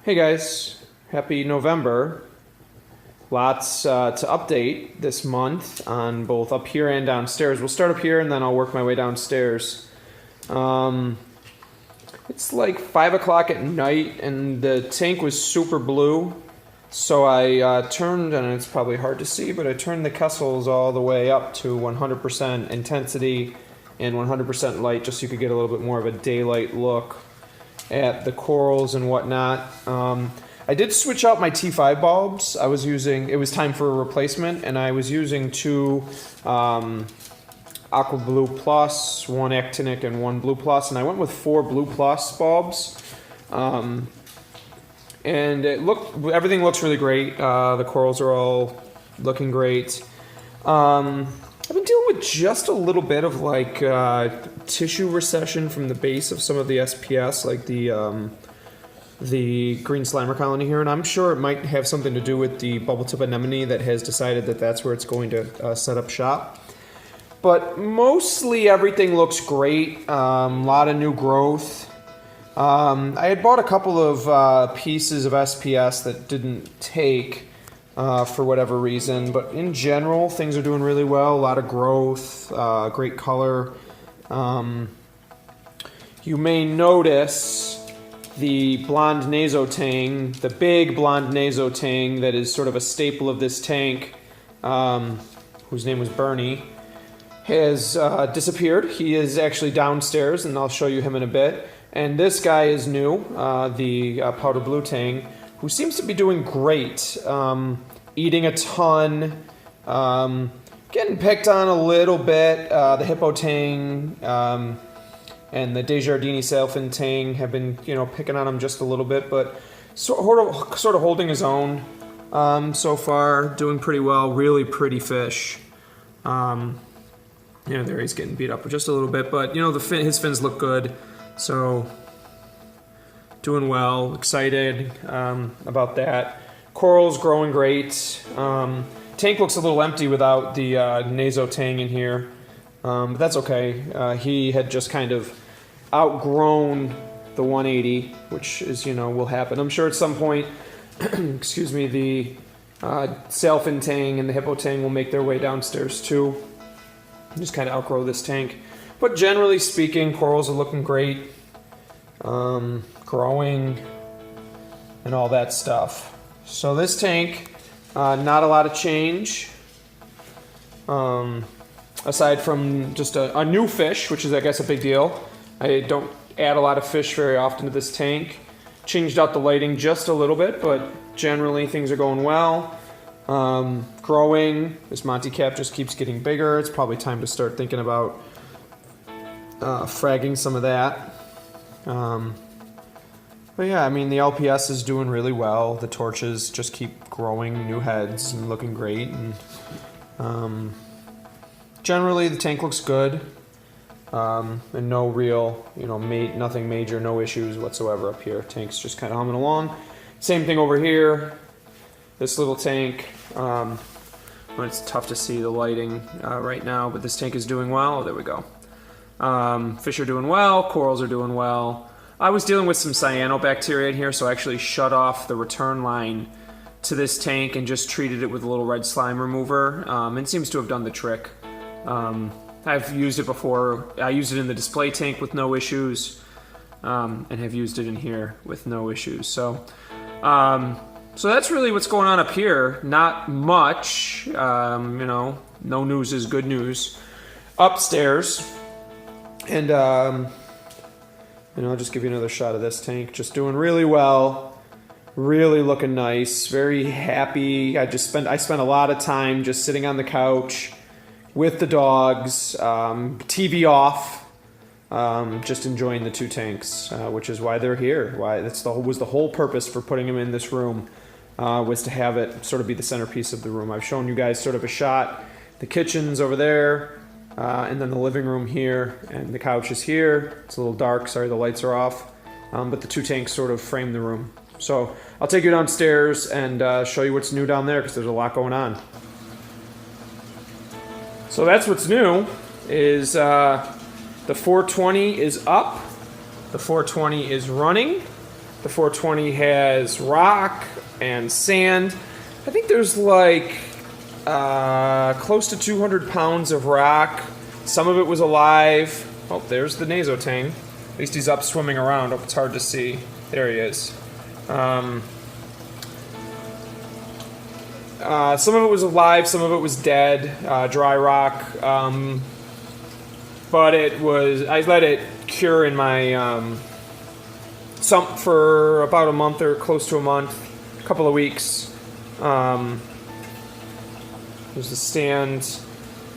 Hey guys, happy November. Lots to update this month on both up here and downstairs. We'll start up here and then I'll work my way downstairs. It's like 5 o'clock at night and the tank was super blue. So I turned, and it's probably hard to see, but I turned the Kessels all the way up to 100% intensity and 100% light just so you could get a little bit more of a daylight look at the corals and whatnot. I did switch out my T5 bulbs. It was time for a replacement, and I was using two Aqua Blue Plus, one Actinic and one Blue Plus, and I went with 4 Blue Plus bulbs. And everything looks really great. The corals are all looking great. I've been dealing with just a little bit of like tissue recession from the base of some of the SPS, like the green slimer colony here, and I'm sure it might have something to do with the bubble tip anemone that has decided that that's where it's going to set up shop. But mostly everything looks great. A lot of new growth. I had bought a couple of pieces of SPS that didn't take for whatever reason, but in general, things are doing really well. A lot of growth, great color. You may notice the blonde nasotang, the big blonde nasotang that is sort of a staple of this tank, whose name was Bernie, has disappeared. He is actually downstairs, and I'll show you him in a bit. And this guy is new, the powder blue tang, who seems to be doing great, eating a ton, getting picked on a little bit. The hippo tang and the Desjardins sailfin tang have been, picking on him just a little bit, but sort of holding his own so far, doing pretty well. Really pretty fish. There he's getting beat up just a little bit, but his fins look good. So, doing well, excited about that. Coral's growing great. Tank looks a little empty without the nasotang in here, but that's okay. He had just kind of outgrown the 180, which is, will happen. I'm sure at some point, excuse me, the sailfin tang and the hippo tang will make their way downstairs too. Just kind of outgrow this tank. But generally speaking, corals are looking great, growing, and all that stuff. So this tank, not a lot of change, aside from just a new fish, which is, I guess, a big deal. I don't add a lot of fish very often to this tank. Changed out the lighting just a little bit, but generally things are going well. Growing. This Monty cap just keeps getting bigger. It's probably time to start thinking about fragging some of that. But yeah, I mean, the LPS is doing really well. The torches just keep growing new heads and looking great. And generally, the tank looks good. And no real, nothing major, no issues whatsoever up here. Tank's just kind of humming along. Same thing over here. This little tank. It's tough to see the lighting right now, but this tank is doing well. There we go. Fish are doing well, corals are doing well. I was dealing with some cyanobacteria in here, so I actually shut off the return line to this tank and just treated it with a little red slime remover. It seems to have done the trick. I've used it before. I used it in the display tank with no issues, and have used it in here with no issues. So that's really what's going on up here. Not much, no news is good news. Upstairs, and I'll just give you another shot of this tank. Just doing really well, really looking nice, very happy. I spent a lot of time just sitting on the couch with the dogs, TV off, just enjoying the two tanks, which is why they're here. Was the whole purpose for putting them in this room. Was to have it sort of be the centerpiece of the room. I've shown you guys sort of a shot. The kitchen's over there, and then the living room here, and the couch is here. It's a little dark, sorry the lights are off, but the two tanks sort of frame the room. So I'll take you downstairs and show you what's new down there, because there's a lot going on. So that's what's new, is the 420 is up, the 420 is running. The 420 has rock and sand. I think there's like close to 200 pounds of rock. Some of it was alive. Oh, there's the nasotang. At least he's up swimming around. Oh, it's hard to see. There he is. Some of it was alive, some of it was dead, dry rock. But I let it cure in my sump for about a month or close to a month, a couple of weeks. There's the stand,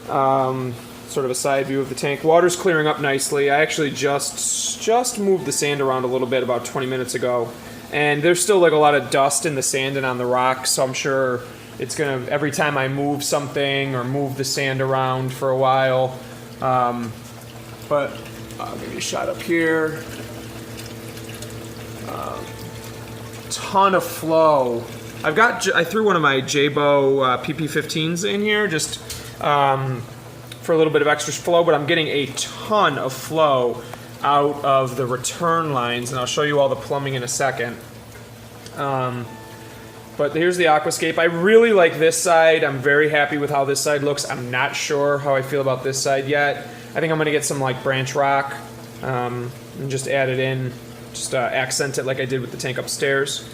sort of a side view of the tank. Water's clearing up nicely. I actually just moved the sand around a little bit about 20 minutes ago. And there's still like a lot of dust in the sand and on the rocks, so I'm sure it's gonna, every time I move something or move the sand around for a while. But I'll give you a shot up here. Ton of flow. I threw one of my Jabo PP15s in here just for a little bit of extra flow, but I'm getting a ton of flow out of the return lines, and I'll show you all the plumbing in a second. But here's the aquascape. I really like this side. I'm very happy with how this side looks. I'm not sure how I feel about this side yet. I think I'm going to get some like branch rock and just add it in, just accent it like I did with the tank upstairs.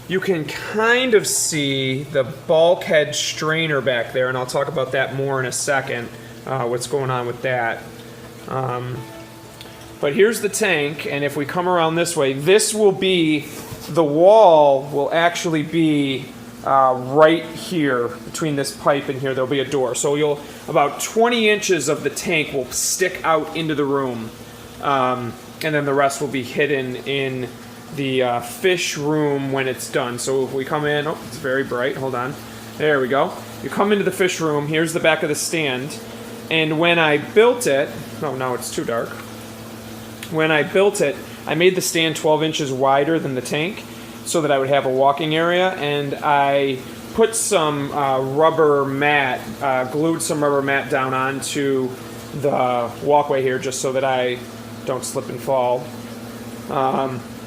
You can kind of see the bulkhead strainer back there, and I'll talk about that more in a second, what's going on with that. But here's the tank, and if we come around this way, this will be, the wall will actually be right here, between this pipe and here, there'll be a door. So about 20 inches of the tank will stick out into the room, and then the rest will be hidden in the fish room when it's done. So if we come in, oh, it's very bright, hold on. There we go. You come into the fish room, here's the back of the stand, and when I built it, oh, now it's too dark. When I built it, I made the stand 12 inches wider than the tank so that I would have a walking area, and I put some rubber mat, glued some rubber mat down onto the walkway here just so that I don't slip and fall.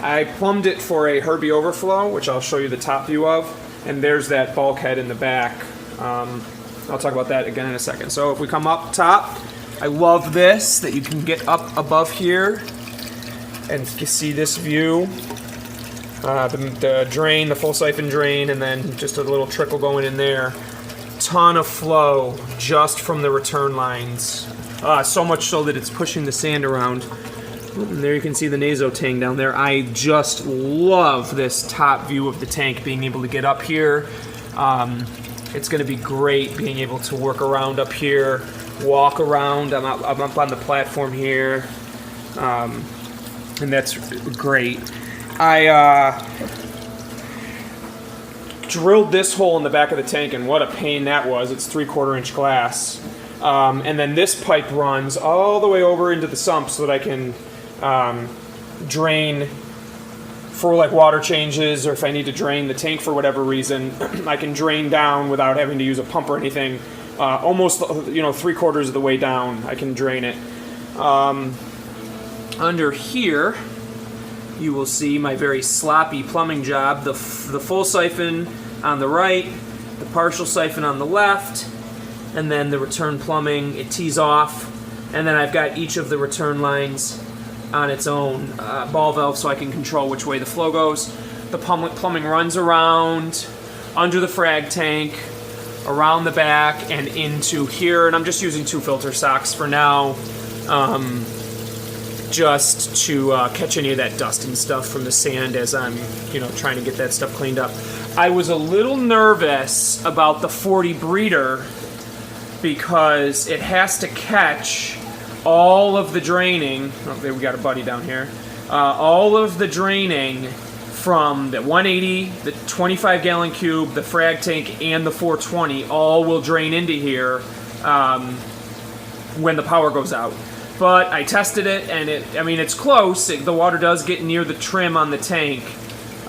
I plumbed it for a Herbie overflow, which I'll show you the top view of, and there's that bulkhead in the back. I'll talk about that again in a second. So if we come up top, I love this, that you can get up above here and you see this view. The drain, the full siphon drain, and then just a little trickle going in there. Ton of flow just from the return lines. So much so that it's pushing the sand around. And there you can see the nasotang down there. I just love this top view of the tank, being able to get up here. It's going to be great being able to work around up here, walk around. I'm up on the platform here, and that's great. I drilled this hole in the back of the tank, and what a pain that was. It's 3/4 inch glass. And then this pipe runs all the way over into the sump so that I can drain for like water changes, or if I need to drain the tank for whatever reason, I can drain down without having to use a pump or anything. Almost, 3/4 of the way down, I can drain it. Under here, you will see my very sloppy plumbing job. The full siphon on the right, the partial siphon on the left, and then the return plumbing. It tees off, and then I've got each of the return lines on its own ball valve so I can control which way the flow goes. The plumbing runs around, under the frag tank, around the back, and into here. And I'm just using 2 filter socks for now, just to catch any of that dust and stuff from the sand as I'm, trying to get that stuff cleaned up. I was a little nervous about the 40 breeder because it has to catch all of the draining. Oh, there we got a buddy down here. All of the draining from the 180, the 25 gallon cube, the frag tank, and the 420 all will drain into here when the power goes out. But I tested it, and it's close. The water does get near the trim on the tank.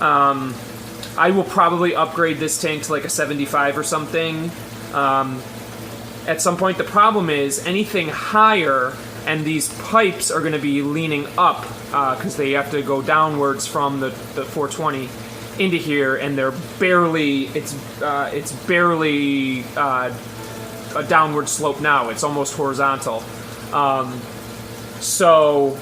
I will probably upgrade this tank to like a 75 or something at some point. The problem is anything higher and these pipes are going to be leaning up because they have to go downwards from the 420 into here, and they're barely, it's barely a downward slope now. It's almost horizontal. So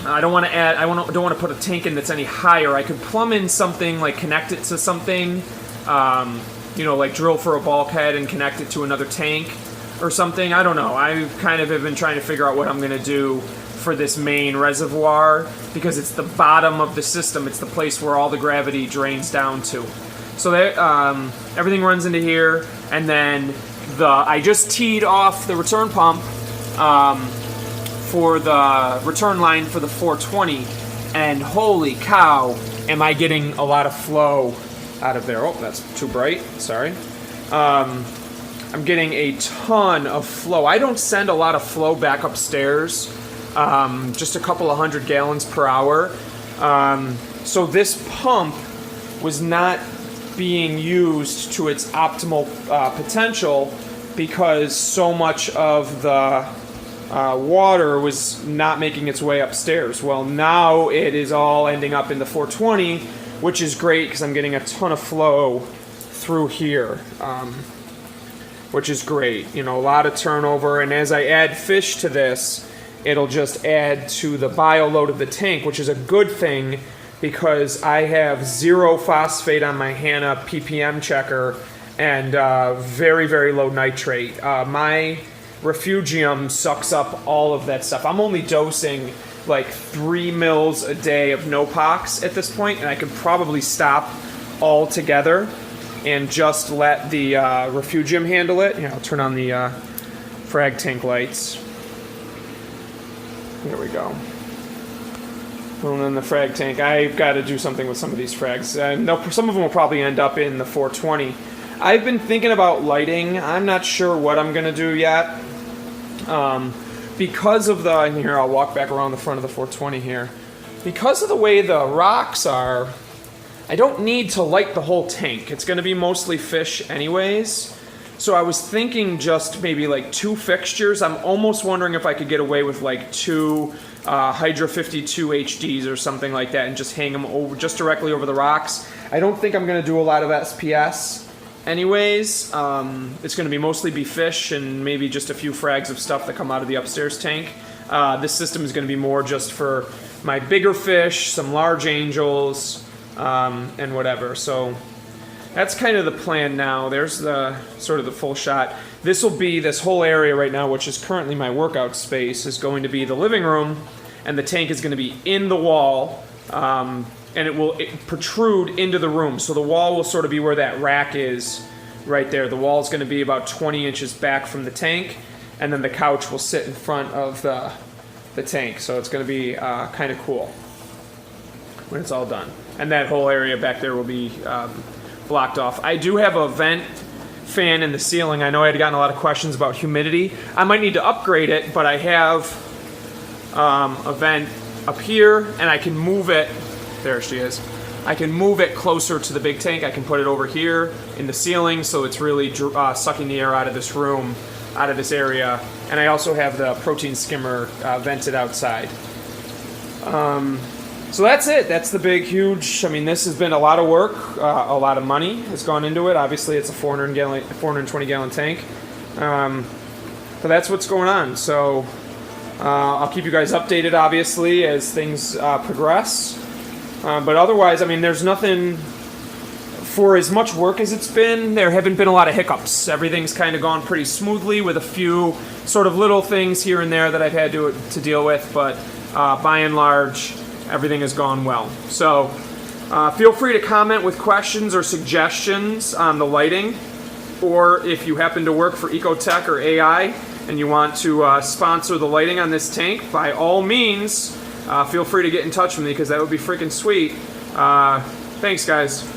I don't want to add, don't want to put a tank in that's any higher. I could plumb in something, like connect it to something, like drill for a bulkhead and connect it to another tank or something. I don't know. I kind of have been trying to figure out what I'm going to do for this main reservoir, because it's the bottom of the system. It's the place where all the gravity drains down to. So that everything runs into here, and then I just teed off the return pump for the return line for the 420, and holy cow, am I getting a lot of flow out of there. Oh, that's too bright. Sorry. I'm getting a ton of flow. I don't send a lot of flow back upstairs. Just a couple of 100 gallons per hour. So this pump was not being used to its optimal potential because so much of the water was not making its way upstairs. Well, now it is all ending up in the 420, which is great because I'm getting a ton of flow through here, which is great. A lot of turnover, and as I add fish to this, it'll just add to the bio load of the tank, which is a good thing because I have 0 phosphate on my Hanna ppm checker and very, very low nitrate. My refugium sucks up all of that stuff. I'm only dosing like 3 mils a day of no-pox at this point, and I could probably stop altogether and just let the refugium handle it. I'll turn on the frag tank lights. There we go. And then the frag tank. I've got to do something with some of these frags. Some of them will probably end up in the 420. I've been thinking about lighting. I'm not sure what I'm going to do yet. Because of here, I'll walk back around the front of the 420 here. Because of the way the rocks are, I don't need to light the whole tank. It's going to be mostly fish anyways. So I was thinking just maybe like 2 fixtures. I'm almost wondering if I could get away with like 2 Hydra 52 HDs or something like that and just hang them over, just directly over the rocks. I don't think I'm going to do a lot of SPS anyways. It's going to mostly be fish and maybe just a few frags of stuff that come out of the upstairs tank. This system is going to be more just for my bigger fish, some large angels, and whatever. So that's kind of the plan now. There's the sort of the full shot. This whole area right now, which is currently my workout space, is going to be the living room, and the tank is going to be in the wall, and it will protrude into the room. So the wall will sort of be where that rack is right there. The wall is going to be about 20 inches back from the tank, and then the couch will sit in front of the tank. So it's going to be kind of cool when it's all done. And that whole area back there will be blocked off. I do have a vent fan in the ceiling. I know I had gotten a lot of questions about humidity. I might need to upgrade it, but I have a vent up here, and I can move it. There she is. I can move it closer to the big tank. I can put it over here in the ceiling, so it's really sucking the air out of this room, out of this area. And I also have the protein skimmer vented outside. So that's it. That's the big, huge. This has been a lot of work. A lot of money has gone into it. Obviously, it's a 420 gallon tank. But that's what's going on. So I'll keep you guys updated, obviously, as things progress. But otherwise, there's nothing. For as much work as it's been, there haven't been a lot of hiccups. Everything's kind of gone pretty smoothly, with a few sort of little things here and there that I've had to deal with. But by and large, everything has gone well. So feel free to comment with questions or suggestions on the lighting, or if you happen to work for Ecotech or AI and you want to sponsor the lighting on this tank, by all means, feel free to get in touch with me, because that would be freaking sweet. Thanks, guys.